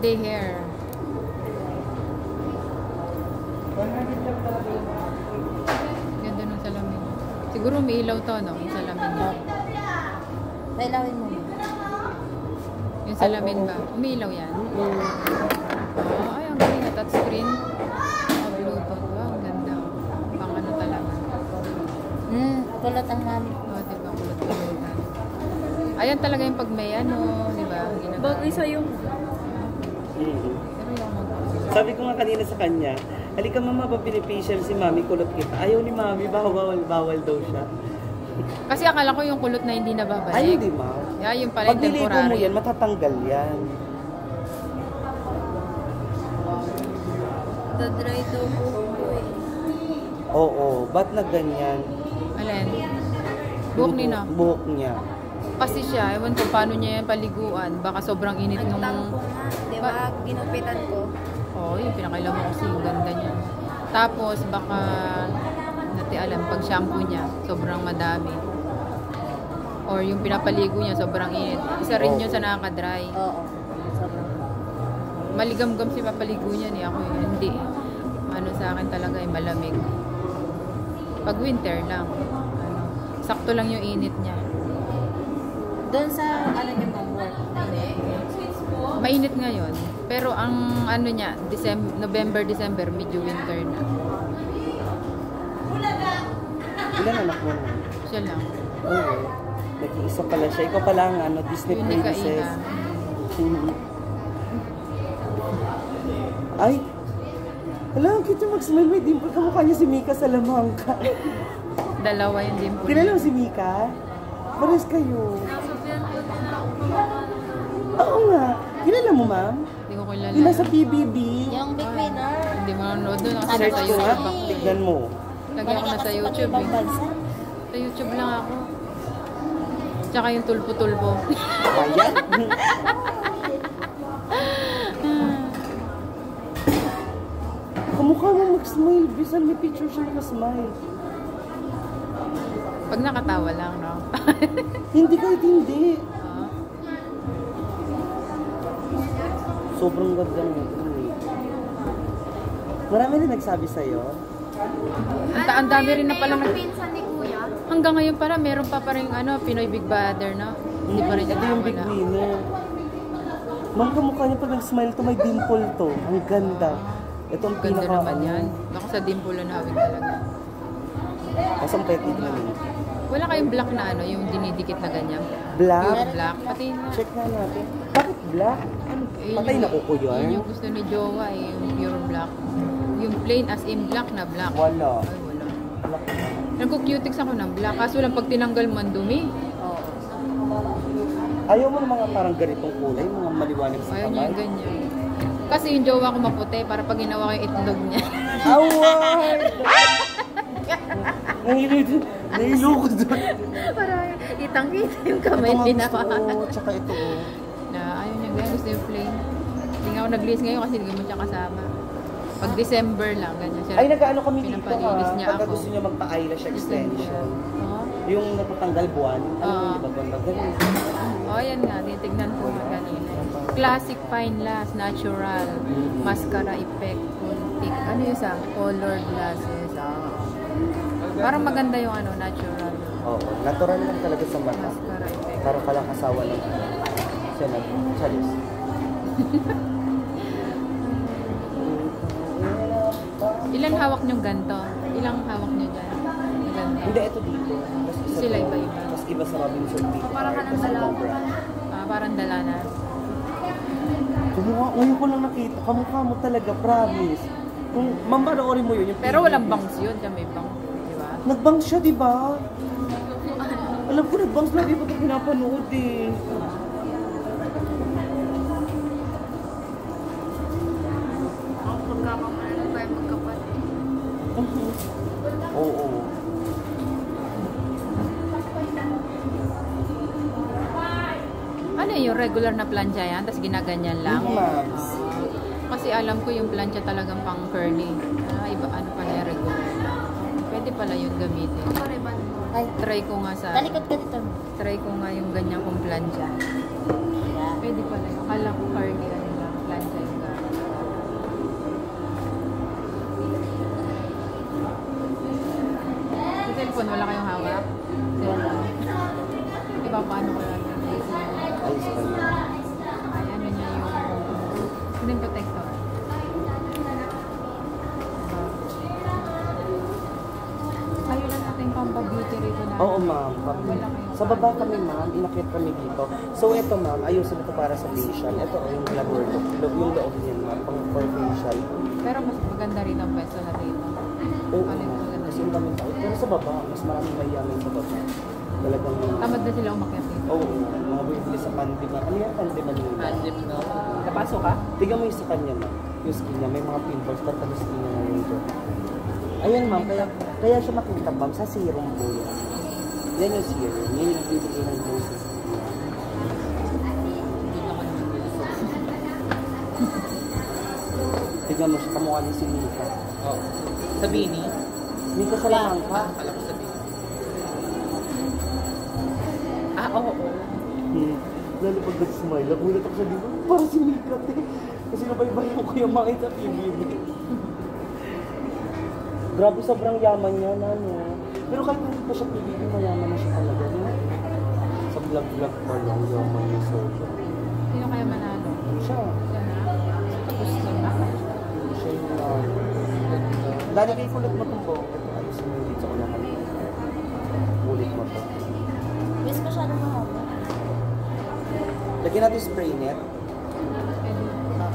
Everyday hair. Ganda ng salamin. Siguro may ilaw to, no? Yung salamin niya. Nailawin mo. Yung salamin ba? Umilaw yan. Oh, ay, ang galing na touchscreen. Oh, Bluetooth. Wow, ang ganda. Pang ano talaga. Kulot ang mami. Oh, diba? Kulot-kulutan. Ayan talaga yung pag may ano, diba? Bagay sa'yo. Pero yung Sabi ko nga kanina sa kanya, halika mama, ba beneficial si mami, kulot kita. Ayaw ni mami, bawal daw siya. kasi akala ko yung kulot na hindi nababalik. Ay, hindi ma. Yeah, yung pala Pag yung niligo mo temporary. yan, matatanggal yan. Dadry daw po ko eh. Oo, ba't na ganyan? Alin? Buhok ni no? Buhok niya. Kasi siya, ewan ko paano niya yan paliguan. Baka sobrang init nung... Nagtampo nga. Di ba? Ginupitan ko. Oo, yung pinakailan mo kasi yung ganda niya. Tapos baka... Nati alam, pag shampoo niya, sobrang madami. Or yung pinapaligo niya, sobrang init. Isa rin yun sa nakaka-dry. Oo. Sobrang. Maligam-gam si papaligo niya ni ako yun. Hindi. Ano sa akin talaga ay malamig. Pag winter lang. Ano, sakto lang yung init niya. Doon sa ano niyo pang work. Mainit ngayon. Pero ang ano niya, November, December, medyo winter na. Ilan anak mo? Siya lang. Oo. Nag-iisa pala siya. Ikaw pala ang ano, Disney Yun ni princess. Kaina. Ay! Hala, ang cute yung mag-smile. May dimple. Kamukha niya si Mika sa lamangka. Dalawa yung dimple. Kilala mo si Mika? Pares kayo. Oo nga. Kilala mo, ma'am? Hindi ko kilala. Yung nasa PBB. Yung big winner. Hindi mo nanonood doon. Kasi Search sa ko nga. YouTube ako. Tignan mo. Lagi ako nasa YouTube eh. Sa YouTube lang ako. Tsaka yung tulpo-tulpo. Ayan. Kamukha mo mag-smile. Bisan may picture siya naka-smile. Pag nakatawa lang, no? Hindi kahit hindi. Ah. Sobrang ganda mo. Marami rin nagsabi sa'yo. Ang dami rin na palang pinsan ni Kuya. hanggang ngayon para meron pa rin ano, Pinoy Big Brother, no? Hindi pa rin Ito yung big wala. winner. Ma'am, kamukha niya pag nag-smile to, may dimple to. Ang ganda. Ito ang Ganda pinaka... naman yan. Baka sa dimple na hawig talaga. Mas ang petit lang yun. Wala kayong black na ano, yung dinidikit na ganyan. Black? Pure black. Pati na. Check na natin. Bakit black? Ano? Yun Patay yung- na kuko yun? Yun yung gusto ni Jowa eh, yung pure black. Yung plain as in black na black. Wala. Ay, wala. Black. Nagko-cutex ako ng black. Kaso lang pag tinanggal mo, ang dumi. Oo. Ayaw mo ng mga parang ganitong kulay, mga maliwanag sa Ayaw niya kamay? yung ganyan. Kasi yung jowa ko maputi para pag ginawa ko yung itlog niya. Away! Nahilo ko doon. para itang-kita yung kamay Ito nga din gusto ko, tsaka ito ko. Na ayaw niya ganyan. Gusto yung plain. Hindi nga ako nag-list ngayon kasi hindi mo siya kasama. Pag December lang, ganyan siya. Ay, nag-ano kami dito Pinapalinis ha. niya Pagka ako. gusto niya magpa-eyelash extension. Oo. Yung natatanggal buwan. Ano Oo. yung di ba ganda? Ganun. Oh, yan nga. Titignan ko nga kanina. Classic Fine Lash, Natural, Mascara Effect, Ultic. Ano yung isa? Color Glasses. Ah. Parang maganda yung ano, natural. Oo. Natural lang talaga sa mata. Mascara Effect. Parang palang asawa ng siya na. Charis. Ilang hawak niyong ganito? Ilang hawak niyo dyan? Ganito. Hindi, ito dito. Mas isa Sila to. iba-iba. Mas iba sa Robinson dito. Parang ka ng dalawa. Ah, parang dala na. Kumukha, ngayon ko lang nakita. Kamukha mo talaga, promise. Kung mampanoorin mo yun, yung Pero walang bangs yun. Diyan may bang. Di ba? nagbangs siya, di ba? Alam ko, nagbangs na, di ba ito pinapanood eh. Ang pagkakamali pa yung magkapatid. Oo. Ano yung regular na plancha yan? Tapos ginaganyan lang? Yung ma'am. Ah, kasi alam ko yung plancha talagang pang curly. Ah, iba, ano pala yung regular na. Pwede pala yung gamitin. Pariban mo. Ay, Try ko nga sa... talikod ka dito. Try ko nga yung ganyan kong plancha. Yeah. Pwede pala yung akala ko curly ano lang, plancha yun. Cellphone, wala kayong hawak? Cellphone. Iba paano ko lang. Ayos pa yun. Ay, ano niya yung screen protector. Kayo lang natin pampa-beauty rito na. Oo, ma'am. Sa baba kami, ma'am. Inakit kami dito. So, ito, ma'am. Ayusin ito para sa facial. Ito, yung glamour look. Yung loob niyan, ma'am. Pang for facial. Pero mas maganda rin ang pwesto na dito. Oo, Ano yung ma'am. maganda Kasi dito? yung daming tao. Pero sa baba, mas maraming mayamin sa baba. Talagang... Tamad na sila umakyat dito. Oo, mga bumibili sa Pandiman. Ano yan, Pandiman yun? Andim, no? Napasok ka? Tignan mo yung sa kanya, ma'am. Yung skin niya. May mga pimples. Ba't ang skin niya ngayon dyan? Ayan, ma'am. Kaya siya makita, ma'am, sa serum po yan. Yan yung serum. Yan yung nagbibigay ng doses. Tignan mo siya. Kamukha niya si Mika. Oo. Sa Bini? Mika sa lamang ka. Akala ko sa Bini. Oo. Lalo pag nag-smile, nagulat ako sa dito. Parang si Mika, te. Kasi nabaybayan ko yung mga sa PBB. Grabe, sobrang yaman niya na, no? Pero kahit hindi pa siya PBB, mayaman na siya talaga, no? Sa vlog-vlog pa lang, yaman niya sobrang. Sino kaya manalo? Siya. Siya na? Tapos siya na? Siya yung dahil kayo kulit mo itong buhok. Ito, ayos mo dito sa unahan. Kulit mo to. Miss masyadong mahaba. Lagyan natin spray net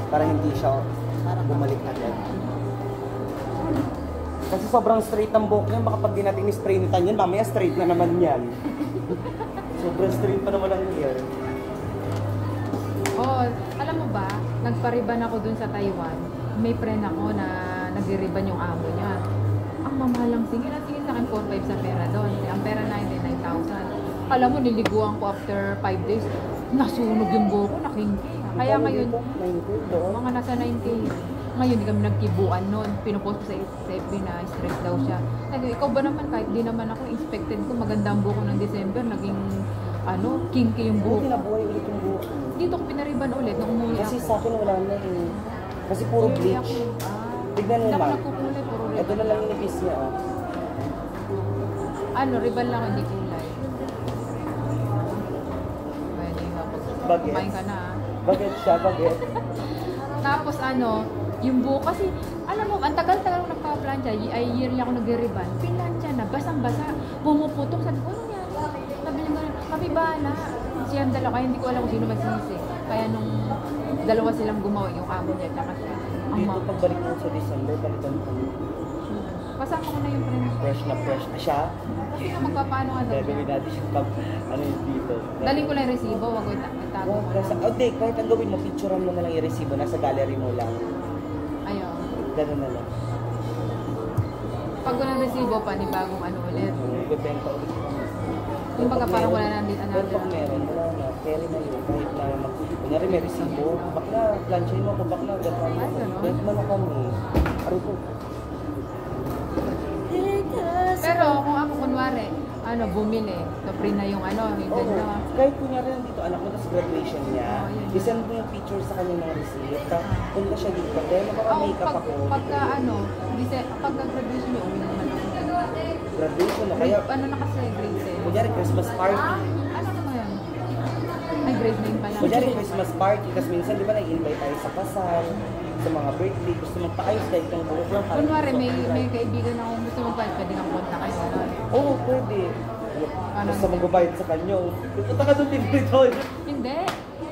para hindi siya bumalik agad. Kasi sobrang straight ang buhok niya, baka pag di natin i-spray netan yan, mamaya straight na naman yan. Sobrang straight pa naman ang hair. Oh, alam mo ba, nagpariban ako dun sa Taiwan. May friend ako na nagiriban yung amo niya. Ang mamahal lang singil. Ang singil sa akin, 4,500 sa pera doon. Ang pera na hindi, 9,000. Alam mo, niliguan ko after 5 days. Nasunog yung buhok ko, nakingki. Kaya ngayon, mga nasa 9K. Ngayon, hindi kami nagkibuan noon. Pinupost ko sa FB na stress daw siya. Sabi, ikaw ba naman, kahit di naman ako, expected ko, maganda ang buhok ko ng December, naging, kinky yung buhok. Buti nabuhay ulit yung buhok. Dito ko pinariban ulit nung umuwi Kasi ako. sa akin wala na eh. Kasi puro Umuwi bleach. ako. Tignan mo, Hindi ako ma'am. nagkukulay, puro ribbon. Ito na lang yung nipis niya, oh. Ribbon lang, hindi kulay. Pwede nga po. Bagets? Kumain ka na. Baget siya, baget. Tapos yung buhok kasi, alam mo, ang tagal-tagal ko nagpa-plancha, ay yearly ako nag-ribbon. Pinlancha na, basang-basa, pumuputok. Sabi ko, ano nangyari? Sabi niya gano'n, kami bahala. Siyang dalawa, kaya hindi ko alam kung sino magsisi. Kaya nung dalawa silang gumawa, yung amo niya, tsaka siya. Ang Dito mga, pagbalik mo sa December, balikan ko. kasama ko na yung friend. Fresh na siya. Kasi magpapaano nga daw Gagawin siya. natin siya pag ano yung dito. Daling ko lang yung resibo, wag ko itago mo lang. Hindi, kahit ang gawin mo, picturean mo na lang yung resibo, nasa gallery mo lang. Ayun. Ganun na lang. Pag walang resibo, panibagong ulit. Ibebenta ulit. Yung baga parang wala na din Pero pag meron, wala na. Carry na yun. Kahit na kunyari may resibo, bakla, plansyahin mo ako, bakla, gano'n. Ay, ganun? Kahit man na kami. Aray ko. Pero kung ako kunwari, bumili, so free na yung yung Oo. ganda. Kahit kunyari nandito, anak mo, tapos graduation niya, Oo, yun. isend mo yung picture sa kanya ng receipt, punta siya dito, kaya Oh, makaka-makeup ako. pagka graduation niyo, uwi naman ako. Graduation na, kaya, Ano na kasi, grade 10. kunyari Christmas party, Ano naman yan? Ay, grade 9 pa lang. kunyari Christmas party, tapos minsan di ba nag-invite tayo sa kasal, sa mga birthday, gusto magpaayos dahil itong buhok lang. parang Kunwari, gusto may ko. kaibigan ako gusto magbayad, pwede kang konta kayo. Oo, pwede. Ano? Basta magbabayad sa kanya, punta ka doon libre doon. Hindi.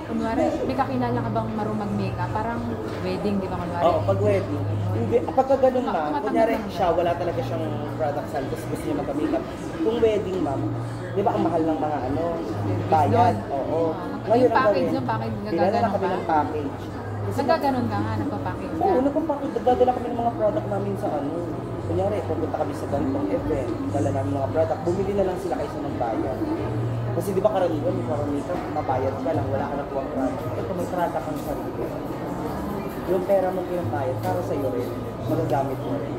Kunwari, may kakilala ka bang marunong mag-makeup? Parang wedding, di ba kunwari? Oo, pag wedding. Hindi, pagka ganun ma'am, Tumatanggap kunyari ka. siya, wala talaga siyang product sale, tapos gusto niya magka-makeup. Kung wedding ma'am, di ba ang mahal ng mga bayad? Oo. Yung package ng package, Kilala na nagaganon kami ka? ng package. Kasi Nagkaganon ka nga, nagpa-package ka. oo, nagpa-package. Nagdadala kami ng mga product namin sa Kunyari, pupunta kami sa ganitong event, dala namin mga product, bumili na lang sila kaysa ng bayad. Kasi di ba karaniwan, yung parang makeup, mabayad ka lang, wala ka na kuwang product. Ito may product kang sarili. Yung pera mo pinambayad, para sa'yo rin, magagamit mo rin.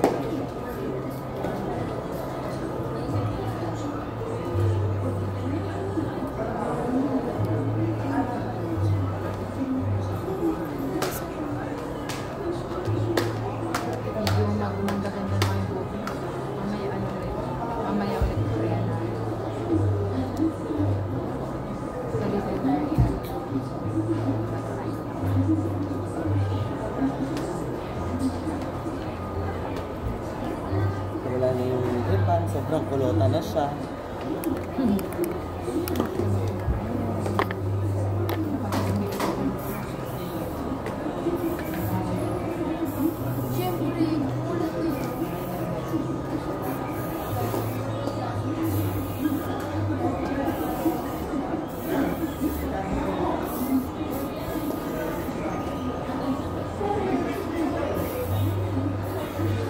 Medyo maganda-ganda na yung buhok. Mamaya ulit. Nang kulota na siya.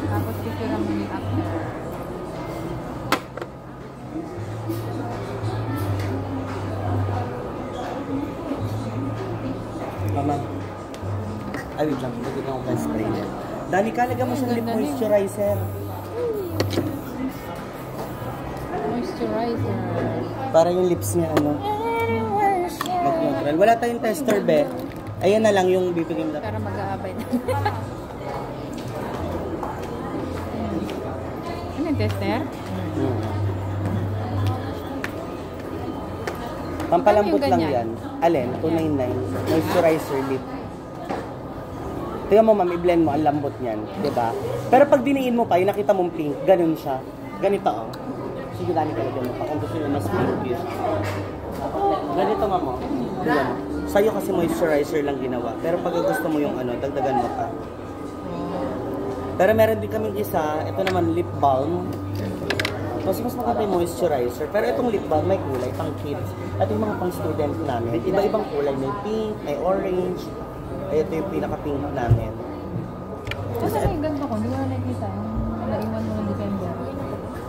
Tapos picture mo ni after. Mama. Ay, wait lang. Hindi ko akong spray niya. Dani, kalagyan mo siyang lip moisturizer. Moisturizer. Para yung lips niya, ano, mag-neutral. Wala tayong tester, be. Ayan na lang yung bibigyan mo. Para mag-aabay na. Ano yung tester? Pampalambot Ano yung lang ganyan? yan. Alin? 299. Moisturizer lip. Tingnan mo, ma'am, i-blend mo. Ang lambot niyan. Diba? Pero pag diniin mo pa, yung nakita mong pink, ganun siya. Ganito, oh. Sige, Dani, kalagyan mo pa. Kung gusto nyo mas pink. Ganito, ma'am, oh. Diyan. Sa'yo kasi moisturizer lang ginawa. Pero pag gusto mo yung ano, dagdagan mo pa. Pero meron din kaming isa. Ito naman, lip balm. Kasi mas maganda yung moisturizer. Pero itong lip balm may kulay, pang kids. At yung mga pang student namin, iba-ibang kulay. May pink, may orange. Ay, ito yung pinaka-pink namin. Kasi yung ganito ko, hindi ko na nakikita. Yung naiwan mo ng December.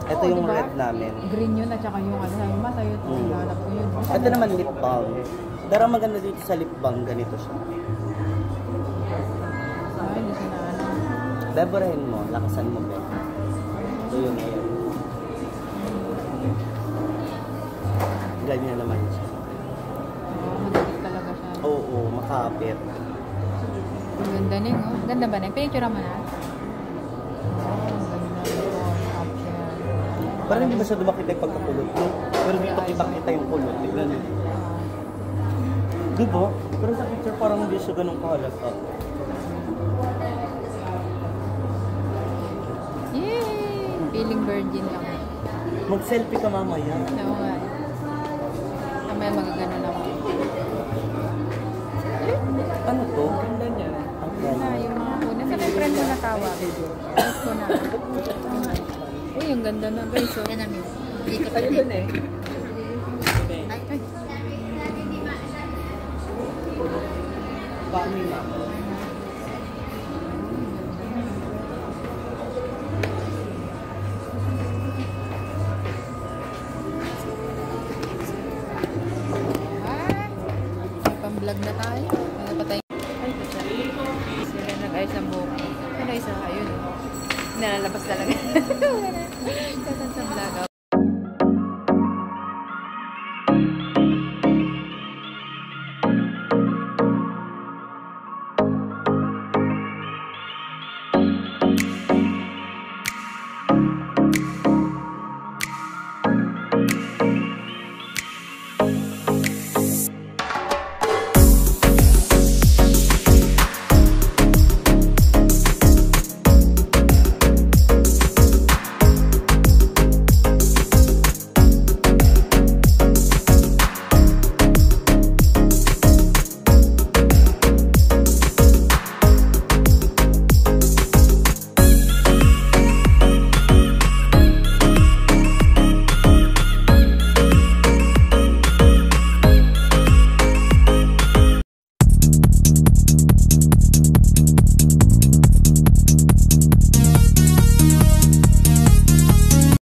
Ito Oo, yung diba? red namin. Green yun at saka yung ano, sabi mo, sa'yo ito, hanap ko yun. Ito naman lip balm. Pero ang maganda dito sa lip balm, ganito siya. Ay, hindi siya na ano. Beborahin mo, lakasan mo, be. Ito yun, ayan. Ganyan naman siya. Madagit talaga siya. Oo, makapit. Ang ganda na yun, oh. Ganda ba na? Pinicture mo na? Oh, ang ganda nito. Option. Parang hindi masyado makita yung pagkakulot mo. Pero dito kita yung kulot. Tignan mo. Diba? Pero sa picture parang hindi siya ganun kahalata. Yay! Feeling virgin lang. Mag-selfie ka mamaya. Oo nga. Kamaya magagano na ako. Ano to? Ganda niya. Ang Yun na, ganda. yung mga kunin. Sa may friend mo natawag. Ayos ko na. Uy, yung ganda na guys. Oh. Yan namin. Ayun dun eh. Ay, ay. Paano yun, ma'am? Ah, may pang-vlog na tayo. May napatay. Ay, ito siya. Sila nag-ayos ng buhok. Ano isa? Ayun. Nalalabas talaga. Katan sa vlog.